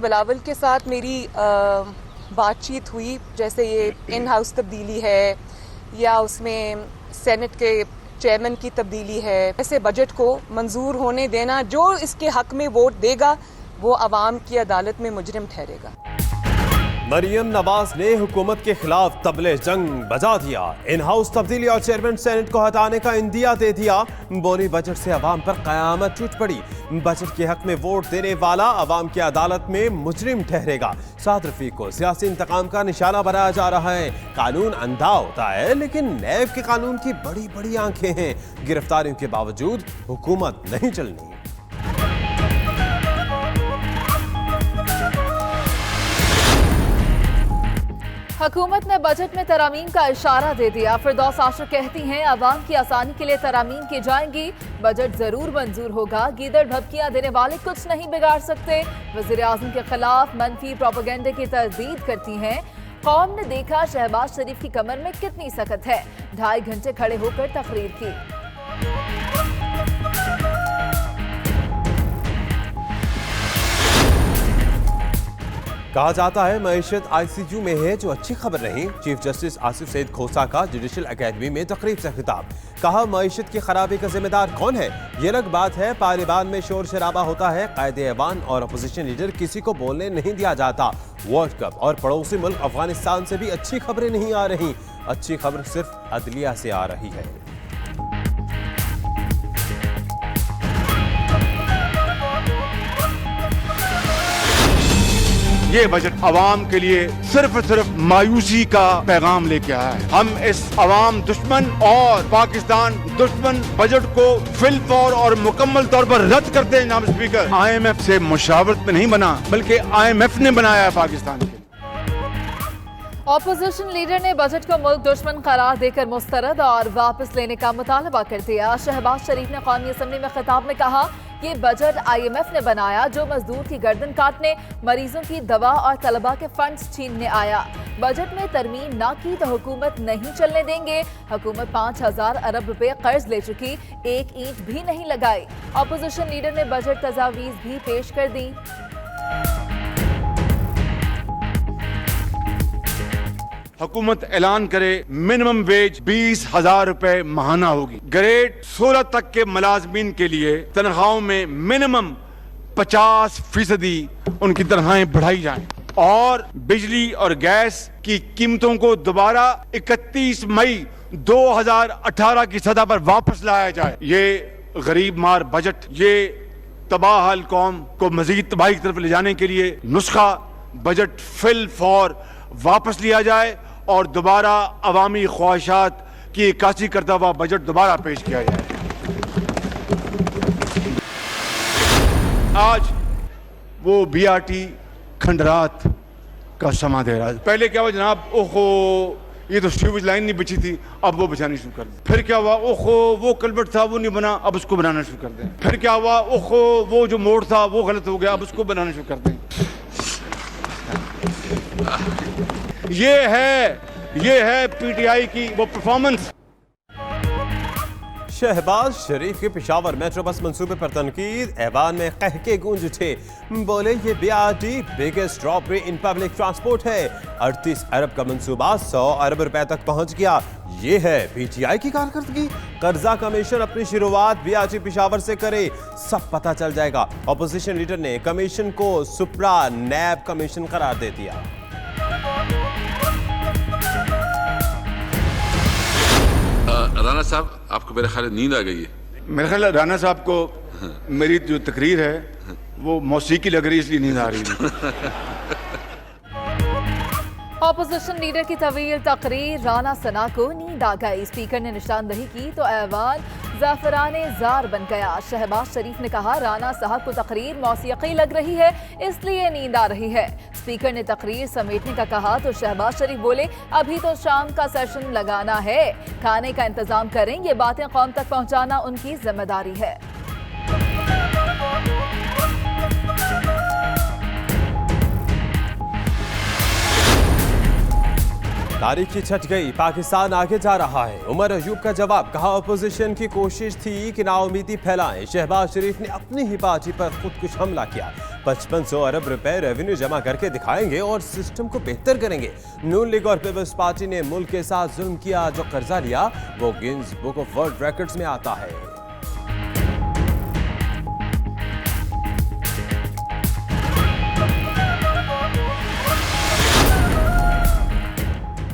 बिलावल के साथ मेरी बातचीत हुई, जैसे ये इन हाउस तब्दीली है या उसमें सेनेट के चेयरमैन की तब्दीली है, ऐसे बजट को मंजूर होने देना, जो इसके हक में वोट देगा वो अवाम की अदालत में मुजरिम ठहरेगा। मरियम नवाज ने हुकूमत के खिलाफ तबले जंग बजा दिया। इन हाउस तब्दीली और चेयरमैन सेनेट को हटाने का इंदिया दे दिया। बोली बजट से अवाम पर कयामत टूट पड़ी। बजट के हक में वोट देने वाला अवाम की अदालत में मुजरिम ठहरेगा। साद रफीक को सियासी इंतकाम का निशाना बनाया जा रहा है। कानून अंधा होता है लेकिन नैब के कानून की बड़ी बड़ी आंखें हैं। गिरफ्तारियों के बावजूद हुकूमत नहीं चलनी। हुकूमत ने बजट में तरामीम का इशारा दे दिया। फिरदौस आशिक कहती हैं अवाम की आसानी के लिए तरामीम की जाएंगी, बजट जरूर मंजूर होगा, गीदड़ भभकियां देने वाले कुछ नहीं बिगाड़ सकते। वज़ीर आज़म के खिलाफ मनफी प्रोपेगेंडे की तरदीद करती हैं। कौम ने देखा शहबाज शरीफ की कमर में कितनी सख्त है, 2.5 घंटे खड़े होकर तकरीर की। कहा जाता है मईशत ICU में है, जो अच्छी खबर नहीं। चीफ जस्टिस आसिफ सईद खोसा का जुडिशल अकेडमी में तकरीब से खिताब। कहा मईशत की खराबी का जिम्मेदार कौन है? ये अलग बात है पार्लियामान में शोर शराबा होता है, कायदे ऐवान और अपोजिशन लीडर किसी को बोलने नहीं दिया जाता। वर्ल्ड कप और पड़ोसी मुल्क अफगानिस्तान से भी अच्छी खबरें नहीं आ रही। अच्छी खबर सिर्फ अदलिया से आ रही है। ये बजट अवाम के लिए सिर्फ मायूसी का पैगाम लेके आया है। हम इस अवाम दुश्मन और पाकिस्तान दुश्मन बजट को फिलफौर और मुकम्मल तौर पर रद्द करते हैं। जनाब स्पीकर, IMF से मुशावरत में नहीं बना, बल्कि IMF ने बनाया है पाकिस्तान के लिए। ऑपोजिशन लीडर ने बजट को मुल्क दुश्मन करार देकर मुस्तरद और वापस लेने का मुतालबा कर दिया। शहबाज शरीफ ने कौमी असम्बली में खिताब में कहा, ये बजट IMF ने बनाया, जो मजदूर की गर्दन काटने, मरीजों की दवा और तलबा के फंड्स छीनने आया। बजट में तरमीम ना की तो हुकूमत नहीं चलने देंगे। हुकूमत 5000 अरब रुपए कर्ज ले चुकी, एक ईंट भी नहीं लगाई। ऑपोजिशन लीडर ने बजट तजावीज भी पेश कर दी। हुकूमत ऐलान करे मिनिमम वेज 20,000 रुपए माहाना होगी। ग्रेड 16 तक के मुलाजमीन के लिए तनख्वाहों में मिनिमम 50% उनकी तनख्वाहें बढ़ाई जाएं और बिजली और गैस की कीमतों को दोबारा 31 मई 2018 की सतह पर वापस लाया जाए। ये गरीब मार बजट, ये तबाहल कौम को मजीद तबाही की तरफ ले जाने के लिए नुस्खा बजट फिल फॉर वापस लिया जाए और दोबारा अवामी ख्वाहिशात की इक्कासी करता हुआ बजट दोबारा पेश किया जाए। आज वो BRT खंडरात का समा दे रहा है। पहले क्या हुआ जनाब, ओहो ये तो सीवेज लाइन नहीं बिछी थी, अब वो बिछानी शुरू कर दें। फिर क्या हुआ, ओहो वो कल्वर्ट था वो नहीं बना, अब उसको बनाना शुरू कर दें। फिर क्या हुआ, ओहो वो जो मोड़ था वो गलत हो गया, अब उसको बनाना शुरू कर दें। ये है PTI की वो परफॉर्मेंस। शहबाज शरीफ के पेशावर मेट्रो बस मंसूबे पर तनकीद। ऐवान में कह के गूंज उठे, बोले ये BRT biggest robbery in public transport है। 38 अरब का मंसूबा 100 अरब रुपए तक पहुंच गया। ये है PTI की कारकर्दगी। कर्जा कमीशन अपनी शुरुआत BRT पेशावर से करे, सब पता चल जाएगा। ऑपोजिशन लीडर ने कमीशन को सुप्रा नैब कमीशन करार दे दिया। राना साहब, आपको मेरे ख्याल नींद आ गई है। मेरे ख्याल राना साहब को मेरी जो तकरीर है वो मौसीकी लग रही है, इसलिए नींद आ रही है। ऑपोजिशन लीडर की तवील तकरीर, राना सना को नींद आ गई। स्पीकर ने निशानदही की तो ऐवान ज़ाफ़राने ज़ार बन गया। शहबाज शरीफ ने कहा, राना साहब को तकरीर मौसीकी लग रही है, इसलिए नींद आ रही है। स्पीकर ने तकरीर समेटने का कहा तो शहबाज शरीफ बोले, अभी तो शाम का सेशन लगाना है, खाने का इंतजाम करें, ये बातें कौम तक पहुंचाना उनकी जिम्मेदारी है। तारीखी छट गई, पाकिस्तान आगे जा रहा है। उमर अयूब का जवाब, कहा अपोजिशन की कोशिश थी कि नाउमीदी फैलाएं। शहबाज शरीफ ने अपनी ही पार्टी पर खुदकुश हमला किया। 5500 अरब रुपए रेवेन्यू जमा करके दिखाएंगे और सिस्टम को बेहतर करेंगे। नून लीग और पीपल्स पार्टी ने मुल्क के साथ जुल्म किया। जो कर्जा लिया वो Guinness book of world records में आता है।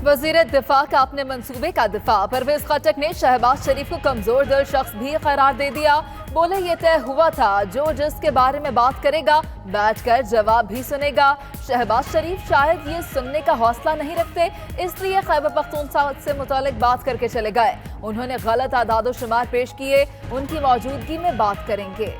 वज़ीर दिफा का अपने मंसूबे का दिफा। परवेज खटक ने शहबाज शरीफ को कमजोर दिल शख्स भी करार दे दिया। बोले ये तय हुआ था, जो जिसके बारे में बात करेगा बैठकर जवाब भी सुनेगा। शहबाज शरीफ शायद ये सुनने का हौसला नहीं रखते, इसलिए खैबर पख्तूनख्वा से मुतालिक बात करके चले गए। उन्होंने गलत आदादो शुमार पेश किए, उनकी मौजूदगी में बात करेंगे।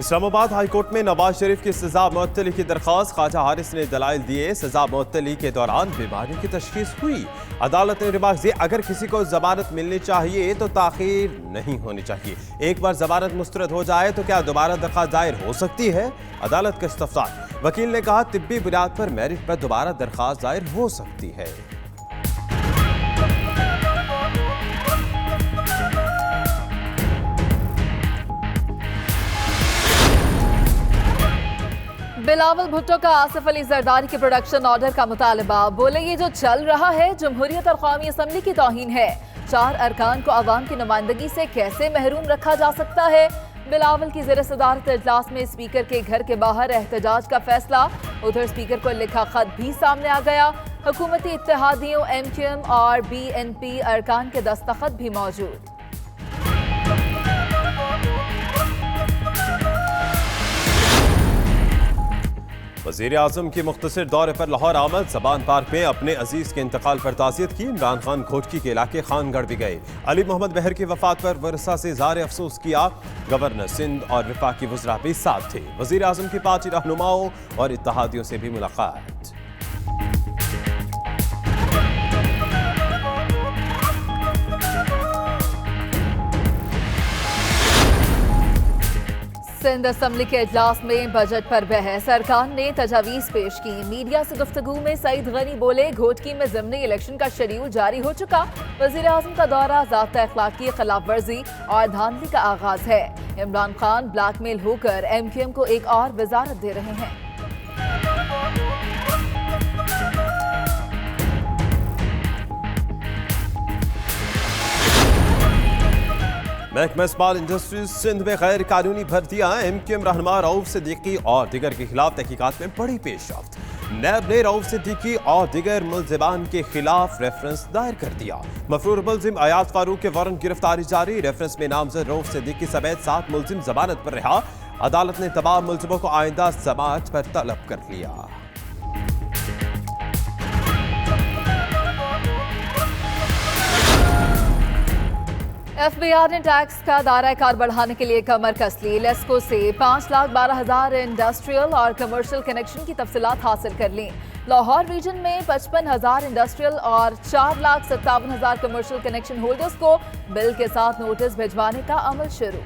इस्लामाबाद हाईकोर्ट में नवाज शरीफ की सजा मुअत्तली की दरख्वास्त। ख्वाजा हारिस ने दलाइल दिए। सजा मुअत्तली के दौरान बीमारी की तशखीस हुई। अदालत ने रिमार्क दिए, अगर किसी को जमानत मिलनी चाहिए तो ताखीर नहीं होनी चाहिए। एक बार जमानत मुस्तरद हो जाए तो क्या दोबारा दरख्वास्त दायर हो सकती है? अदालत का इस्तफसार। वकील ने कहा, तिब्बी बुनियाद पर मेरिट पर दोबारा दरख्वास्त दायर हो सकती है। बिलावल भुट्टो का आसिफ अली जरदारी के प्रोडक्शन ऑर्डर का मुतालबा। बोले ये जो चल रहा है जमहूरियत और कौमी असम्बली की तौहीन है। 4 अरकान को अवाम की नुमाइंदगी से कैसे महरूम रखा जा सकता है? बिलावल की ज़ेर सदारत इजलास में स्पीकर के घर के बाहर एहतजाज का फैसला। उधर स्पीकर को लिखा खत भी सामने आ गया। हुकूमती इत्तेहादियों MQM और BNP अरकान के दस्तखत भी मौजूद। वज़ीर आज़म की मुख्तसर दौरे पर लाहौर आमद। ज़बान पार्क में अपने अजीज़ के इंतकाल पर ताज़ियत की। इमरान खान घोटकी के इलाके खानगढ़ भी गए। अली मोहम्मद बहर की वफात पर वरसा से इज़हार अफसोस किया। गवर्नर सिंध और वफाकी वज़रा भी साथ थे। वज़ीर आज़म की पार्टी रहनुमाओं और इत्तेहादियों से भी मुलाकात। सिंध असम्बली के इजलास में बजट पर बहस। सरकार ने तजावीज़ पेश की। मीडिया से गुफ्तगू में सईद गनी बोले, घोटकी में ज़िमनी इलेक्शन का शेड्यूल जारी हो चुका। वज़ीर आज़म का दौरा ज़ाब्ता अखलाकी खिलाफ वर्जी और धांधली का आगाज है। इमरान खान ब्लैकमेल होकर MQM को एक और वजारत दे रहे हैं। महकमा स्मॉल इंडस्ट्रीज सिंध में गैर कानूनी भर्तियां। MQM रहनुमा रऊफ सिद्दीकी और दिगर के खिलाफ तहकीकात में बड़ी पेशरफ्त। नैब ने रऊफ सिद्दीकी और दिगर मुल्जिमान के खिलाफ रेफरेंस दायर कर दिया। मफरूर मुल्जिम अयाज फारूक के वारंट गिरफ्तारी जारी। रेफरेंस में नामजद रऊफ सिद्दीकी समेत 7 मुल्जिम जमानत पर रहा। अदालत ने तमाम मुल्जिमों को आइंदा समाअत पर तलब कर लिया। FBI ने टैक्स का दायरा कार बढ़ाने के लिए कमर कस ली। लेस्को से 5,12,000 इंडस्ट्रियल और कमर्शियल कनेक्शन की तफसीलात हासिल कर ली। लाहौर रीजन में 55,000 इंडस्ट्रियल और 4,57,000 कमर्शियल कनेक्शन होल्डर्स को बिल के साथ नोटिस भिजवाने का अमल शुरू।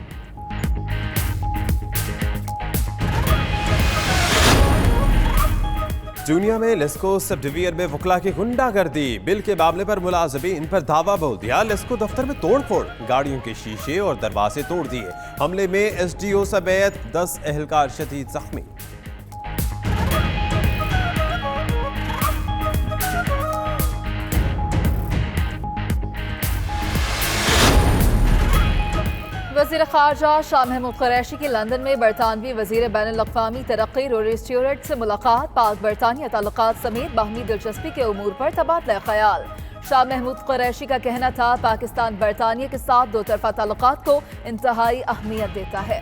जूनिया में लेस्को सब डिवीजन में वकला की गुंडागर्दी। बिल के मामले पर मुलाजमीन पर धावा बोल दिया। लेस्को दफ्तर में तोड़फोड़, गाड़ियों के शीशे और दरवाजे तोड़ दिए। हमले में SDO समेत 10 एहलकार शदीद जख्मी। वज़ीर ख़ारजा शाह महमूद कुरैशी की लंदन में बरतानवी वज़ीर बैनुल-अक़वामी तरक्की रोरी स्ट्यूअर्ट से मुलाकात। पाक बरतानिया ताल्लुकात समेत बाहमी दिलचस्पी के उमूर पर तबादला ख्याल। शाह महमूद कुरैशी का कहना था, पाकिस्तान बरतानिया के साथ दो तरफा ताल्लुकात को इंतहाई अहमियत देता है।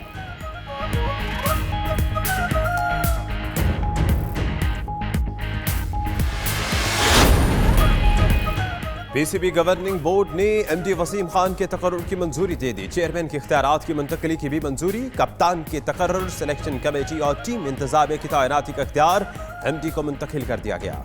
पीसीबी गवर्निंग बोर्ड ने एमडी वसीम खान के तकर्रुर की मंजूरी दे दी। चेयरमैन के इख्तियारात की मुंतकली की भी मंजूरी। कप्तान के तकर्रुर, सिलेक्शन कमेटी और टीम इंतजामिया की तैनाती का इख्तियार एमडी को मुंतकिल कर दिया गया।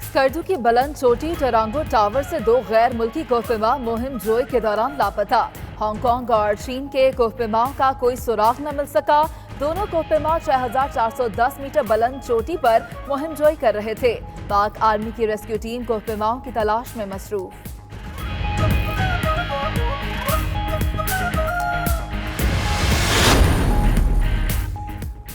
स्कर्दू की बुलंद चोटी टरांगो टावर से 2 गैर मुल्की कोहपेमा मुहिम जोई के दौरान लापता। हांगकांग और चीन के कोहपेमाओं का कोई सुराग न मिल सका। दोनों कोहपेमा 6410 मीटर बुलंद चोटी पर मुहिम जोई कर रहे थे। पाक आर्मी की रेस्क्यू टीम कोहपेमाओं की तलाश में मसरूफ।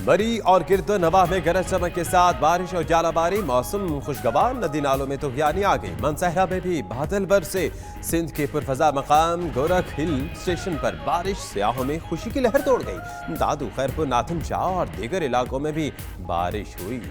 मरी और गिरदो नवाह में गरज चमक के साथ बारिश और जालाबारी। मौसम खुशगवार, नदी नालों में तूफानी आ गई। मनसहरा में भी बादल बरसे। सिंध के पुरफजा मकाम गोरख हिल स्टेशन पर बारिश सियाहों में खुशी की लहर दौड़ गई। दादू, खैरपुर, नाथन शाह और दीगर इलाकों में भी बारिश हुई।